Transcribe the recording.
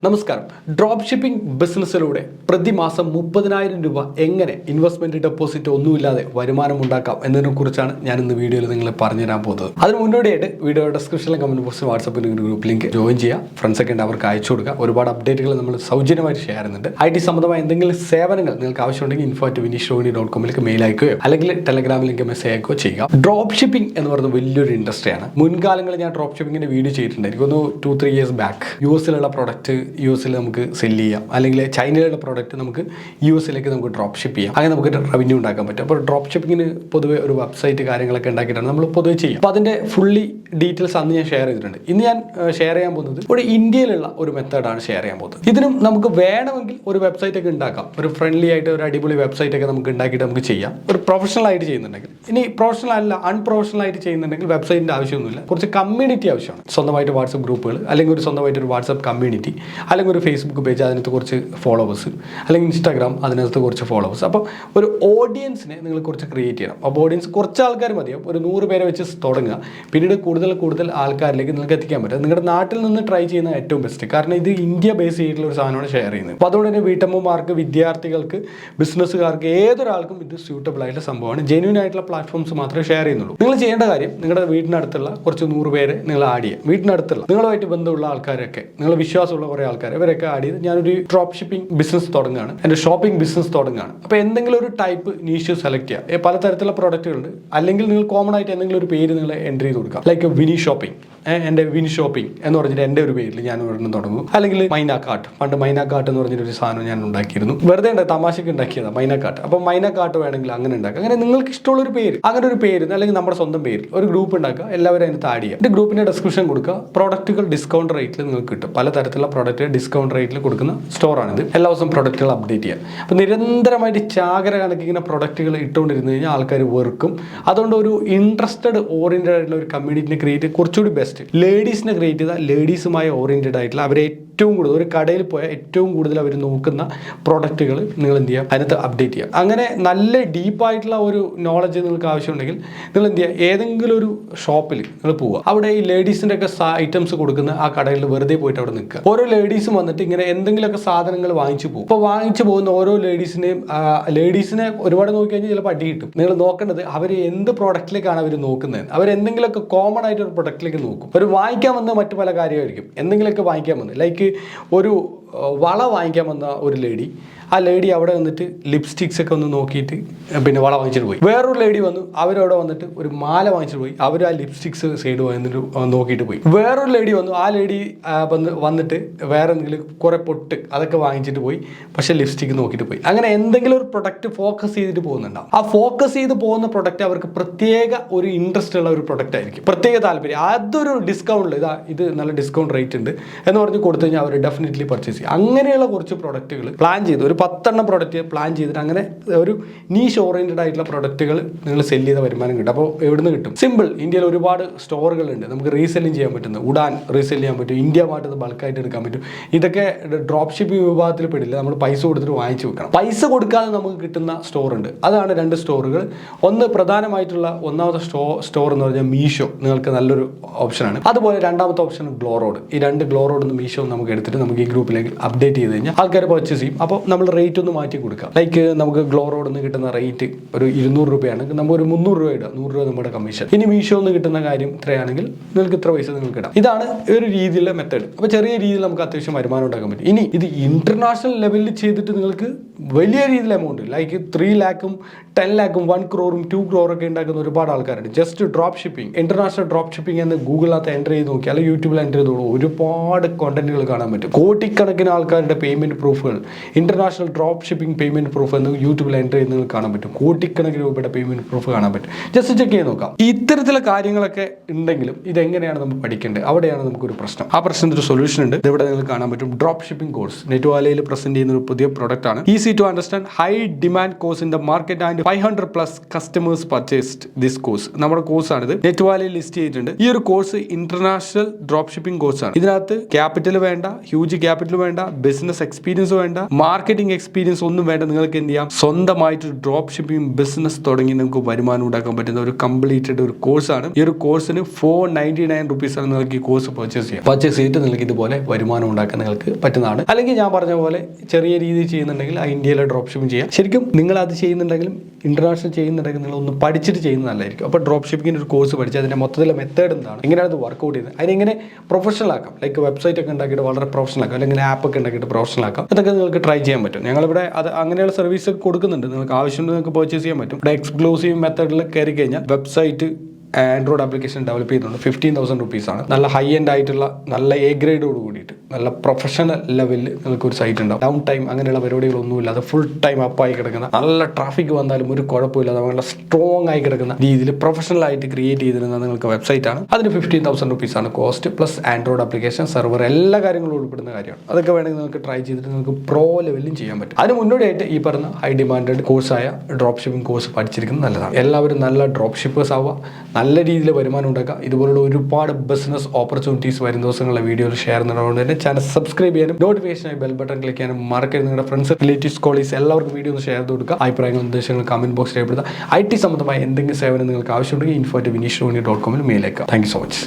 നമസ്കാരം. Drop shipping ബിസിനസ്സിലൂടെ പ്രതിമാസം 30,000 രൂപ എങ്ങനെ ഇൻവെസ്റ്റ്മെന്റ് ഡെപ്പോസിറ്റ് ഒന്നുമില്ലാതെ വരുമാനം ഉണ്ടാക്കാം എന്നതിനെ കുറിച്ചാണ് ഞാൻ ഇന്ന് വീഡിയോയിൽ നിങ്ങളെ പറഞ്ഞുതരാൻ പോകുന്നത്. അതിന് മുന്നോടിയായിട്ട് വീഡിയോ ഡിസ്ക്രിപ്ഷനിലെ കമന്റ് ബോക്സിൽ വാട്സാപ്പിൽ ഗ്രൂപ്പ് ലിങ്ക് ജോയിൻ ചെയ്യുക. ഫ്രണ്ട്സൊക്കെ ഉണ്ട്, അവർക്ക് അയച്ചു കൊടുക്കുക. ഒരുപാട് അപ്ഡേറ്റുകൾ നമ്മൾ സൗജന്യമായിട്ട് ഷെയർ ചെയ്യുന്നുണ്ട്. IT സംബന്ധമായ എന്തെങ്കിലും സേവനങ്ങൾ നിങ്ങൾക്ക് ആവശ്യമുണ്ടെങ്കിൽ info@vinishrohini.com മെയിൽ അയക്കുകയോ അല്ലെങ്കിൽ ടെലഗ്രാമിലേക്ക് മെസ്സേജ് അയക്കുകയോ ചെയ്യുക. ഡ്രോപ്പ് ഷിപ്പിംഗ് എന്ന് പറയുന്നത് വലിയൊരു ഇൻഡസ്ട്രിയാണ്. മുൻകാലങ്ങളിൽ ഞാൻ ഡ്രോപ്പ് ഷിപ്പിംഗിന്റെ വീഡിയോ ചെയ്തിട്ടുണ്ട്. എനിക്കൊന്ന് 2-3 years ബാക്ക്. US-ലുള്ള പ്രൊഡക്റ്റ് US-ൽ നമുക്ക് സെല്ല് ചെയ്യാം, അല്ലെങ്കിൽ ചൈനയിലുള്ള പ്രോഡക്റ്റ് നമുക്ക് US-ലേക്ക് നമുക്ക് ഡ്രോപ്പ് ഷിപ്പ് ചെയ്യാം. അങ്ങനെ നമുക്ക് റവന്യൂ ഉണ്ടാക്കാൻ പറ്റും. അപ്പോൾ ഡ്രോപ്പ് ഷിപ്പിങ്ങിന് പൊതുവെ ഒരു വെബ്സൈറ്റ് കാര്യങ്ങളൊക്കെ ഉണ്ടാക്കിയിട്ടാണ് നമ്മൾ പൊതുവെ ചെയ്യുക. അപ്പോൾ അതിൻ്റെ ഫുള്ളി ഡീറ്റെയിൽസ് അന്ന് ഞാൻ ഷെയർ ചെയ്തിട്ടുണ്ട്. ഇന്ന് ഞാൻ ഷെയർ ചെയ്യാൻ പോകുന്നത് ഒരു ഇന്ത്യയിലുള്ള ഒരു മെത്തേഡാണ് ഷെയർ ചെയ്യാൻ പോകുന്നത്. ഇതിനും നമുക്ക് വേണമെങ്കിൽ ഒരു വെബ്സൈറ്റ് ഒക്കെ ഉണ്ടാക്കാം. ഒരു ഫ്രണ്ട്ലി ആയിട്ട് ഒരു അടിപൊളി വെബ്സൈറ്റ് ഒക്കെ നമുക്ക് ഉണ്ടാക്കിയിട്ട് നമുക്ക് ചെയ്യാം. ഒരു പ്രൊഫഷണൽ ആയിട്ട് ചെയ്യുന്നുണ്ടെങ്കിൽ. ഇനി പ്രൊഫഷണൽ അല്ല, അൺപ്രൊഫഷണൽ ആയിട്ട് ചെയ്യുന്നുണ്ടെങ്കിൽ വെബ്സൈറ്റിൻ്റെ ആവശ്യമൊന്നുമില്ല. കുറച്ച് കമ്മ്യൂണിറ്റി ആവശ്യമാണ്. സ്വന്തമായിട്ട് വാട്സപ്പ് ഗ്രൂപ്പുകൾ, അല്ലെങ്കിൽ ഒരു സ്വന്തമായിട്ട് ഒരു വാട്സപ്പ് കമ്മ്യൂണിറ്റി, അല്ലെങ്കിൽ ഒരു ഫേസ്ബുക്ക് പേജ്, അതിനകത്ത് കുറച്ച് ഫോളോവേഴ്സ്, അല്ലെങ്കിൽ ഇൻസ്റ്റാഗ്രാം, അതിനകത്ത് കുറച്ച് ഫോളോവേഴ്സ്. അപ്പോൾ ഒരു ഓഡിയൻസിനെ നിങ്ങൾ കുറച്ച് ക്രിയേറ്റ് ചെയ്യണം. അപ്പോൾ ഓഡിയൻസ് കുറച്ച് ആൾക്കാർ മതിയാവും. ഒരു 100 പേരെ വെച്ച് തുടങ്ങുക. പിന്നീട് കൂടുതൽ ആൾക്കാരിലേക്ക് നിങ്ങൾക്ക് എത്തിക്കാൻ പറ്റും. നിങ്ങളുടെ നാട്ടിൽ നിന്ന് ട്രൈ ചെയ്യുന്ന ഏറ്റവും ബെസ്റ്റ്. കാരണം ഇത് ഇന്ത്യ ബേസ് ചെയ്തിട്ടുള്ള ഒരു സാധനമാണ് ഷെയർ ചെയ്യുന്നത്. അപ്പോൾ അതുകൊണ്ട് തന്നെ വീട്ടമ്മമാർക്ക്, വിദ്യാർത്ഥികൾക്ക്, ബിസിനസ്സുകാർക്ക്, ഏതൊരാൾക്കും ഇത് സ്യൂട്ടബിൾ ആയിട്ടുള്ള സംഭവമാണ്. ജെന്യൂൻ ആയിട്ടുള്ള പ്ലാറ്റ്ഫോംസ് മാത്രമേ ഷെയർ ചെയ്യുന്നുള്ളൂ. നിങ്ങൾ ചെയ്യേണ്ട കാര്യം, നിങ്ങളുടെ വീടിനടുത്തുള്ള കുറച്ച് 100 പേരെ നിങ്ങൾ ആഡ് ചെയ്യുക. വീടിനടുത്തുള്ള നിങ്ങളുമായിട്ട് ബന്ധമുള്ള ആൾക്കാരൊക്കെ, നിങ്ങൾ വിശ്വാസമുള്ള കുറേ ആൾക്കാർ, ഇവരൊക്കെ ആഡ് ചെയ്ത് ഞാനൊരു ഡ്രോപ്പ് ഷിപ്പിംഗ് ബിസിനസ് തുടങ്ങുകയാണ്, എൻ്റെ ഷോപ്പിംഗ് ബിസിനസ് തുടങ്ങുകയാണ്. അപ്പോൾ എന്തെങ്കിലും ഒരു ടൈപ്പ് നീഷ് സെലക്ട് ചെയ്യുക. പലതരത്തിലുള്ള പ്രോഡക്റ്റുകളുണ്ട്. അല്ലെങ്കിൽ നിങ്ങൾ കോമൺ ആയിട്ട് എന്തെങ്കിലും ഒരു പേര് നിങ്ങൾ എൻട്രി ചെയ്ത് കൊടുക്കാം. ലൈക്ക് വിനി ഷോപ്പിംഗ്, എൻ്റെ വിനി ഷോപ്പിംഗ് എന്ന് പറഞ്ഞിട്ട് എൻ്റെ ഒരു പേരിൽ ഞാൻ ഒരെണ്ണം തുടങ്ങും. അല്ലെങ്കിൽ മൈനാക്കാട്ട്, പണ്ട് മൈനാക്കാട്ട് എന്ന് പറഞ്ഞിട്ടൊരു സാധനം ഞാൻ ഉണ്ടാക്കിയിരുന്നു. വെറുതെ തമാശയ്ക്ക് ഉണ്ടാക്കിയതാണ് മൈനാക്കാട്ട്. അപ്പോൾ മൈനാക്കാട്ട് വേണമെങ്കിൽ അങ്ങനെ ഉണ്ടാക്കുക. അങ്ങനെ നിങ്ങൾക്ക് ഇഷ്ടമുള്ളൊരു പേര്, അങ്ങനെ ഒരു പേര്, അല്ലെങ്കിൽ നമ്മുടെ സ്വന്തം പേരിൽ ഒരു ഗ്രൂപ്പ് ഉണ്ടാക്കുക. എല്ലാവരും അതിനകത്ത് ആഡ് ചെയ്യുക. എൻ്റെ ഗ്രൂപ്പിൻ്റെ ഡിസ്ക്രിപ്ഷൻ കൊടുക്കുക. പ്രോഡക്റ്റുകൾ ഡിസ്കൗണ്ട് റേറ്റിൽ നിങ്ങൾക്ക് കിട്ടും. പലതരത്തിലുള്ള പ്രോഡക്റ്റ് ഡിസ്കൗണ്ട് റേറ്റിൽ കൊടുക്കുന്ന സ്റ്റോറാണിത്. എല്ലാ ദിവസവും പ്രോഡക്റ്റുകൾ അപ്ഡേറ്റ് ചെയ്യുക. അപ്പോൾ നിരന്തരമായിട്ട് ചാകര കണക്കിങ്ങനെ പ്രോഡക്റ്റുകൾ ഇട്ടുകൊണ്ടിരുന്നു കഴിഞ്ഞാൽ ആൾക്കാർ വെറുക്കും. അതുകൊണ്ട് ഒരു ഇൻട്രസ്റ്റഡ് ഓറിയൻറ്റഡ് ആയിട്ടുള്ള ഒരു കമ്മ്യൂണിറ്റിനെ ക്രിയേറ്റ്, കുറച്ചുകൂടി ബെസ്റ്റ് ലേഡീസിനെ ക്രിയേറ്റ് ചെയ്താൽ ലേഡീസുമായി ഓറിയൻറ്റഡ് ആയിട്ടുള്ള, അവരെ ഏറ്റവും കൂടുതൽ ഒരു കടയിൽ പോയാൽ ഏറ്റവും കൂടുതൽ അവർ നോക്കുന്ന പ്രോഡക്റ്റുകൾ നിങ്ങൾ എന്ത് ചെയ്യുക, അതിനകത്ത് അപ്ഡേറ്റ് ചെയ്യുക. അങ്ങനെ നല്ല ഡീപ്പായിട്ടുള്ള ഒരു നോളജ് നിങ്ങൾക്ക് ആവശ്യമുണ്ടെങ്കിൽ നിങ്ങൾ എന്ത് ചെയ്യുക, ഏതെങ്കിലും ഒരു ഷോപ്പിൽ നിങ്ങൾ പോവുക. അവിടെ ഈ ലേഡീസിൻ്റെ ഒക്കെ ഐറ്റംസ് കൊടുക്കുന്ന ആ കടയിൽ വെറുതെ പോയിട്ട് അവിടെ നിൽക്കുക. ഓരോ ലേഡീസും വന്നിട്ട് ഇങ്ങനെ എന്തെങ്കിലുമൊക്കെ സാധനങ്ങൾ വാങ്ങിച്ചു പോകും. അപ്പോൾ വാങ്ങിച്ചു പോകുന്ന ഓരോ ലേഡീസിനെ ഒരുപാട് നോക്കി കഴിഞ്ഞാൽ ചിലപ്പോൾ അടി കിട്ടും. നിങ്ങൾ നോക്കേണ്ടത് അവർ എന്ത് പ്രോഡക്റ്റിലേക്കാണ് അവർ നോക്കുന്നത്. അവരെന്തെങ്കിലുമൊക്കെ കോമൺ ആയിട്ട് ഒരു പ്രൊഡക്റ്റിലേക്ക് നോക്കും. അവർ വാങ്ങിക്കാൻ വന്ന മറ്റു പല കാര്യമായിരിക്കും. എന്തെങ്കിലുമൊക്കെ വാങ്ങിക്കാൻ വന്നത്, ലൈക്ക് ഒരു വള വാങ്ങിക്കാൻ വന്ന ഒരു ലേഡി, ആ ലേഡി അവിടെ വന്നിട്ട് ലിപ്സ്റ്റിക്സ് ഒക്കെ ഒന്ന് നോക്കിയിട്ട് പിന്നെ വള വാങ്ങിച്ചിട്ട് പോയി. വേറൊരു ലേഡി വന്നു, അവരവിടെ വന്നിട്ട് ഒരു മാല വാങ്ങിച്ചിട്ട് പോയി. അവർ ആ ലിപ്സ്റ്റിക്സ് സൈഡ് വന്നിട്ട് നോക്കിയിട്ട് പോയി. വേറൊരു ലേഡി വന്നു, ആ ലേഡി വന്നിട്ട് വേറെ എന്തെങ്കിലും കുറേ പൊട്ട് അതൊക്കെ വാങ്ങിച്ചിട്ട് പോയി, പക്ഷേ ലിപ്സ്റ്റിക് നോക്കിയിട്ട് പോയി. അങ്ങനെ എന്തെങ്കിലും ഒരു പ്രൊഡക്റ്റ് ഫോക്കസ് ചെയ്തിട്ട് പോകുന്നുണ്ടാവും. ആ ഫോക്കസ് ചെയ്ത് പോകുന്ന പ്രൊഡക്റ്റ് അവർക്ക് പ്രത്യേക ഒരു ഇൻട്രസ്റ്റ് ഉള്ള ഒരു പ്രൊഡക്റ്റ് ആയിരിക്കും, പ്രത്യേക താല്പര്യം. അതൊരു ഡിസ്കൗണ്ടിൽ ഇത് നല്ല ഡിസ്കൗണ്ട് റേറ്റ് ഉണ്ട് എന്ന് പറഞ്ഞ് കൊടുത്തു കഴിഞ്ഞാൽ അവർ ഡെഫിനറ്റ്ലി പർച്ചേസ് ചെയ്യും. അങ്ങനെയുള്ള കുറച്ച് പ്രൊഡക്റ്റുകൾ പ്ലാൻ ചെയ്ത്, ഒരു 10 പ്രൊഡക്റ്റ് പ്ലാൻ ചെയ്തിട്ട് അങ്ങനെ ഒരു നീഷ് ഓറിയൻറ്റഡ് ആയിട്ടുള്ള പ്രൊഡക്റ്റുകൾ നിങ്ങൾ സെല്ല് ചെയ്ത വരുമാനം കിട്ടും. അപ്പോൾ എവിടുന്ന് കിട്ടും? സിമ്പിൾ. ഇന്ത്യയിൽ ഒരുപാട് സ്റ്റോറുകളുണ്ട്. നമുക്ക് റീസെല്ലിങ് ചെയ്യാൻ പറ്റുന്നത്. ഉഡാൻ റീസെല് ചെയ്യാൻ പറ്റും. ഇന്ത്യ മാർട്ട് ബൾക്കായിട്ട് എടുക്കാൻ പറ്റും. ഇതൊക്കെ ഡ്രോപ്പ് ഷിപ്പിംഗ് വിഭാഗത്തിൽ പെടില്ല. നമ്മൾ പൈസ കൊടുത്തിട്ട് വാങ്ങിച്ചു വെക്കണം. പൈസ കൊടുക്കാതെ നമുക്ക് കിട്ടുന്ന സ്റ്റോറുണ്ട്. അതാണ് 2 സ്റ്റോറുകൾ. ഒന്ന് പ്രധാനമായിട്ടുള്ള ഒന്നാമത്തെ സ്റ്റോർ എന്ന് പറഞ്ഞാൽ മീഷോ, നിങ്ങൾക്ക് നല്ലൊരു ഓപ്ഷനാണ്. അതുപോലെ രണ്ടാമത്തെ ഓപ്ഷൻ ഗ്ലോറോഡ്. ഈ 2 ഗ്ലോറോഡ് മീഷോ നമുക്ക് എടുത്തിട്ട് നമുക്ക് ഈ ഗ്രൂപ്പിലേക്ക് അപ്ഡേറ്റ് ചെയ്ത് കഴിഞ്ഞാൽ ആൾക്കാർ പർച്ചേസ് ചെയ്യും. അപ്പോൾ നമ്മൾ റേറ്റ് ഒന്ന് മാറ്റി കൊടുക്കാം. ലൈക്ക് നമുക്ക് ഗ്ലോറോഡ് നിന്ന് കിട്ടുന്ന റേറ്റ് ഒരു 200 രൂപയാണ്. നമുക്ക് ഒരു 300 രൂപ ഇടാം. 100 രൂപ നമ്മുടെ കമ്മീഷൻ. ഇനി മീഷോ നിന്ന് കിട്ടുന്ന കാര്യം ഇത്രയാണെങ്കിൽ നിങ്ങൾക്ക് ഇത്ര പൈസ നിങ്ങൾക്ക് ഇടാം. ഇതാണ് ഒരു രീതിയിലുള്ള മെത്തേഡ്. അപ്പോൾ ചെറിയ രീതിയിൽ നമുക്ക് അത്യാവശ്യം വരുമാനം ഉണ്ടാക്കാൻ പറ്റും. ഇനി ഇത് ഇന്റർനാഷണൽ ലെവലിൽ ചെയ്തിട്ട് നിങ്ങൾക്ക് വലിയ രീതിയിൽ എമൗണ്ട്, ലൈക്ക് 3 lakhും 10 lakhും 1 crore 2 crore ഒക്കെ ഉണ്ടാക്കുന്ന ഒരുപാട് ആൾക്കാരുണ്ട്. Just drop shipping, international drop shipping എന്ന് ഗൂഗിളിനകത്ത് എൻ്റർ ചെയ്ത് നോക്കി, അല്ലെങ്കിൽ യൂട്യൂബിൽ എൻ്റർ ചെയ്തോളൂ. ഒരുപാട് കോണ്ടന്റുകൾ കാണാൻ പറ്റും. കോടിക്കണക്കിന് ആൾക്കാരുടെ പേയ്മെന്റ് പ്രൂഫുകൾ, international drop shipping payment proof എന്ന് യൂട്യൂബിൽ എൻ്റർ ചെയ്ത് നിങ്ങൾക്ക് കാണാൻ പറ്റും. കോടിക്കണക്കിന് രൂപയുടെ പേയ്മെന്റ് പ്രൂഫ് കാണാൻ പറ്റും. ജസ്റ്റ് ചെക്ക് ചെയ്ത് നോക്കാം. ഇത്തരത്തിലുള്ള കാര്യങ്ങളൊക്കെ ഉണ്ടെങ്കിലും ഇതെങ്ങനെയാണ് നമ്മൾ പഠിക്കേണ്ടത്, അവിടെയാണ് നമുക്കൊരു പ്രശ്നം. ആ പ്രശ്നത്തിന് ഒരു സൊല്യൂഷൻ ഉണ്ട്. ഇവിടെ നിങ്ങൾക്ക് കാണാൻ പറ്റും. ഡ്രോപ്പ് ഷിപ്പിംഗ് കോഴ്സ് നെറ്റ്വാലയിൽ പ്രസന്റ് ചെയ്യുന്ന ഒരു പുതിയ പ്രൊഡക്റ്റ് ആണ്. Easy easy to understand, high demand course in the market and 500+ customers purchased this course. നമ്മുടെ കോഴ്സാണിത്. നെറ്റ് വാലിയിൽ ലിസ്റ്റ് ചെയ്തിട്ടുണ്ട്. ഈ ഒരു കോഴ്സ് ഇന്റർനാഷണൽ ഡ്രോപ്പ് ഷിപ്പിംഗ് കോഴ്സാണ്. ഇതിനകത്ത് ക്യാപിറ്റൽ വേണ്ട, ഹ്യൂജ് ക്യാപിറ്റൽ വേണ്ട, ബിസിനസ് എക്സ്പീരിയൻസ് വേണ്ട, മാർക്കറ്റിംഗ് എക്സ്പീരിയൻസ് ഒന്നും വേണ്ട. നിങ്ങൾക്ക് എന്ത് ചെയ്യാം, സ്വന്തമായിട്ട് ഡ്രോപ്പ് ഷിപ്പിംഗ് ബിസിനസ് തുടങ്ങി നിങ്ങൾക്ക് വരുമാനം ഉണ്ടാക്കാൻ പറ്റുന്ന ഒരു കംപ്ലീറ്റഡ് ഒരു കോഴ്സാണ്. ഈ ഒരു കോഴ്സിന് 499 റുപ്പീസാണ് നിങ്ങൾക്ക് ഈ കോഴ്സ് പർച്ചേസ് ചെയ്തിട്ട് നിങ്ങൾക്ക് ഇതുപോലെ വരുമാനം ഉണ്ടാക്കാൻ നിങ്ങൾക്ക് പറ്റുന്നതാണ്. അല്ലെങ്കിൽ ഞാൻ പറഞ്ഞ പോലെ ചെറിയ രീതിയിൽ ചെയ്യുന്നുണ്ടെങ്കിൽ ഇന്ത്യയിലെ ഡ്രോപ്പ് ഷിപ്പിംഗ് ചെയ്യാം. ശരിക്കും നിങ്ങൾ അത് ചെയ്യുന്നുണ്ടെങ്കിലും ഇന്റർനാഷണൽ ചെയ്യുന്നുണ്ടെങ്കിൽ നിങ്ങൾ ഒന്ന് പഠിച്ചിട്ട് ചെയ്യുന്നത് നല്ലതായിരിക്കും. അപ്പോൾ ഡ്രോപ്പ് ഷിപ്പിംഗിന് ഒരു കോഴ്സ് പഠിച്ച് അതിന്റെ മൊത്തത്തിലെ മെത്തേഡ് എന്താണ്, എങ്ങനെയാണ് അത് വർക്ക്ഔട്ട് ചെയ്യുന്നത്, അതിനെങ്ങനെ പ്രൊഫഷണൽ ആക്കാം, ലൈക്ക് വെബ്സൈറ്റ് ഒക്കെ ഉണ്ടാക്കിയിട്ട് വളരെ പ്രൊഫഷണൽ ആക്കാം, അല്ലെങ്കിൽ ആപ്പ് ഒക്കെ ഉണ്ടാക്കിയിട്ട് പ്രൊഫഷണൽ ആക്കാം. അതൊക്കെ നിങ്ങൾക്ക് ട്രൈ ചെയ്യാൻ പറ്റും. ഞങ്ങളിവിടെ അത് അങ്ങനെയുള്ള സർവീസ് ഒക്കെ കൊടുക്കുന്നുണ്ട്. നിങ്ങൾക്ക് ആവശ്യമുണ്ട് നിങ്ങൾക്ക് പർച്ചേസ് ചെയ്യാൻ പറ്റും. ഇവിടെ എക്സ്ക്ലൂസീവ് മെത്തേഡിൽ കയറി കഴിഞ്ഞാൽ വെബ്സൈറ്റ് ആൻഡ്രോയിഡ് ആപ്ലിക്കേഷൻ ഡെവലപ്പ് ചെയ്യുന്നുണ്ട്. 15,000 റുപ്പീസാണ്. നല്ല ഹൈ എൻഡ് ആയിട്ടുള്ള നല്ല എ ഗ്രേഡോട് കൂടിയിട്ട് നല്ല പ്രൊഫഷണൽ ലെവലിൽ നിങ്ങൾക്ക് ഒരു സൈറ്റ് ഉണ്ടാവും. ഡൗൺ ടൈം അങ്ങനെയുള്ള പരിപാടികളൊന്നുമില്ല. അത് ഫുൾ ടൈം അപ്പായി കിടക്കുന്ന, നല്ല ട്രാഫിക് വന്നാലും ഒരു കുഴപ്പമില്ലാതെ നല്ല സ്ട്രോങ് ആയി കിടക്കുന്ന രീതിയിൽ പ്രൊഫഷണൽ ആയിട്ട് ക്രിയേറ്റ് ചെയ്തിരുന്ന നിങ്ങൾക്ക് വെബ്സൈറ്റ് ആണ്. അതിന് 15,000 റുപ്പീസാണ് cost, plus android application, server, എല്ലാ കാര്യങ്ങളും ഉൾപ്പെടുന്ന കാര്യമാണ്. അതൊക്കെ വേണമെങ്കിൽ നിങ്ങൾക്ക് ട്രൈ ചെയ്തിട്ട് നിങ്ങൾക്ക് പ്രോ ലെവലിലും ചെയ്യാൻ പറ്റും. അതിന് മുന്നോടിയായിട്ട് ഈ പറഞ്ഞ ഹൈ ഡിമാൻഡഡ് കോഴ്സായ ഡ്രോപ്പ് ഷിപ്പിംഗ് കോഴ്സ് പഠിച്ചിരിക്കുന്നത് നല്ലതാണ്. എല്ലാവരും നല്ല ഡ്രോപ്പ് ഷിപ്പേഴ്സ് ആവുക, നല്ല രീതിയിൽ വരുമാനം ഉണ്ടാക്കുക. ഇതുപോലുള്ള ഒരുപാട് ബിസിനസ് ഓപ്പർച്യൂണിറ്റീസ് വരും ദിവസങ്ങളിലെ വീഡിയോയിൽ ഷെയർ ചെയ്യുന്നതുകൊണ്ട് തന്നെ ചാനൽ സബ്സ്ക്രൈബ് ചെയ്യാനും നോട്ടിഫിക്കേഷനായി ബെൽ ബട്ടൺ ക്ലിക്ക് ചെയ്യാനും മറക്കരുത്. നിങ്ങളുടെ ഫ്രണ്ട്സ്, റിലേറ്റീവ്സ്, കോളീഗ്സ് എല്ലാവർക്കും വീഡിയോ ഒന്ന് ഷെയർ ചെയ്ത് കൊടുക്കുക. അഭിപ്രായങ്ങൾ, നിർദ്ദേശങ്ങൾ കമന്റ് ബോക്സിൽ രേഖപ്പെടുത്തുക. IT സംബന്ധമായ എന്തെങ്കിലും സേവനം നിങ്ങൾക്ക് ആവശ്യമുണ്ടെങ്കിൽ info@vinishrohini.com മെയിലേക്കാം. Thank you so much.